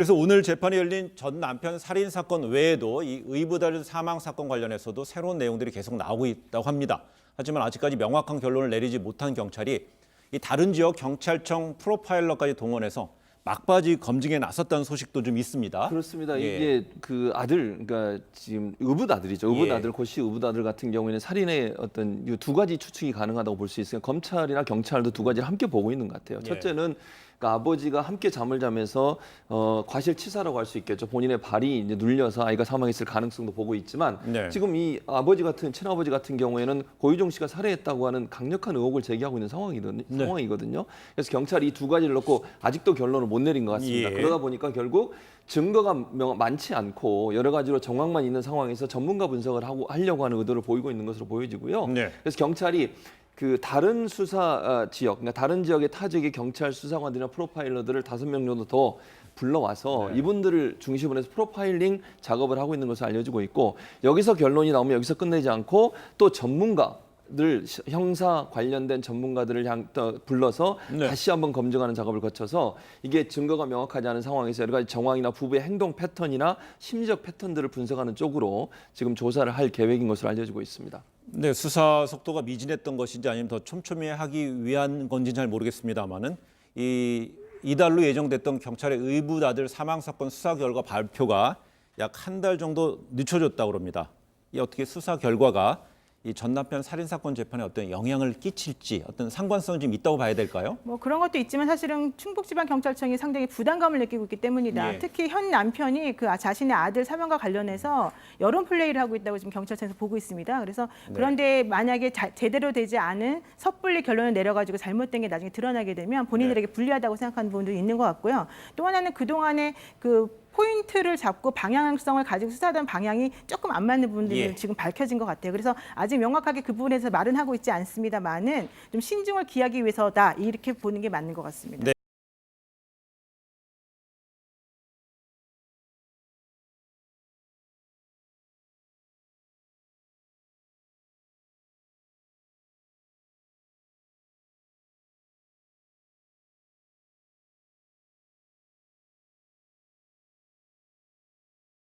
그래서 오늘 재판이 열린 전 남편 살인 사건 외에도 이 의붓아들 사망 사건 관련해서도 새로운 내용들이 계속 나오고 있다고 합니다. 하지만 아직까지 명확한 결론을 내리지 못한 경찰이 이 다른 지역 경찰청 프로파일러까지 동원해서 막바지 검증에 나섰다는 소식도 좀 있습니다. 그렇습니다. 예. 이게 그 아들, 그러니까 지금 의붓아들이죠. 의붓아들, 예. 고씨 의붓아들 같은 경우에는 살인의 어떤 이 두 가지 추측이 가능하다고 볼 수 있어요. 검찰이나 경찰도 두 가지를 함께 보고 있는 것 같아요. 예. 첫째는 그러니까 아버지가 함께 잠을 자면서 과실치사라고 할 수 있겠죠. 본인의 발이 이제 눌려서 아이가 사망했을 가능성도 보고 있지만 네. 지금 이 아버지 같은 친아버지 같은 경우에는 고희종 씨가 살해했다고 하는 강력한 의혹을 제기하고 있는 상황이거든요. 그래서 경찰이 이 두 가지를 놓고 아직도 결론을 못 내린 것 같습니다. 예. 그러다 보니까 결국 증거가 많지 않고 여러 가지로 정황만 있는 상황에서 전문가 분석을 하려고 하는 의도를 보이고 있는 것으로 보여지고요. 네. 그래서 경찰이 그 다른 수사 지역, 그러니까 다른 지역의 타 지역의 경찰 수사관들이나 프로파일러들을 5명 정도 더 불러와서 이분들을 중심으로 해서 프로파일링 작업을 하고 있는 것으로 알려지고 있고, 여기서 결론이 나오면 여기서 끝내지 않고 또 전문가들, 형사 관련된 전문가들을 불러서 네. 다시 한번 검증하는 작업을 거쳐서 이게 증거가 명확하지 않은 상황에서 여러 가지 정황이나 부부의 행동 패턴이나 심리적 패턴들을 분석하는 쪽으로 지금 조사를 할 계획인 것으로 알려지고 있습니다. 네, 수사 속도가 미진했던 것인지 아니면 더 촘촘히 하기 위한 건지는 잘 모르겠습니다만은 이달로 예정됐던 경찰의 의붓아들 사망 사건 수사 결과 발표가 약 한 달 정도 늦춰졌다고 합니다. 이 어떻게 수사 결과가 이 전 남편 살인 사건 재판에 어떤 영향을 끼칠지 어떤 상관성이 좀 있다고 봐야 될까요? 뭐 그런 것도 있지만 사실은 충북지방경찰청이 상당히 부담감을 느끼고 있기 때문이다. 예. 특히 현 남편이 그 자신의 아들 사망과 관련해서 여론 플레이를 하고 있다고 지금 경찰청에서 보고 있습니다. 그래서 그런데 만약에 제대로 되지 않은 섣불리 결론을 내려가지고 잘못된 게 나중에 드러나게 되면 본인들에게 불리하다고 생각하는 부분도 있는 것 같고요. 또 하나는 그동안에 그 포인트를 잡고 방향성을 가지고 수사하던 방향이 조금 안 맞는 부분들이 예. 지금 밝혀진 것 같아요. 그래서 아직 명확하게 그 부분에서 말은 하고 있지 않습니다만은 좀 신중을 기하기 위해서다 이렇게 보는 게 맞는 것 같습니다. 네.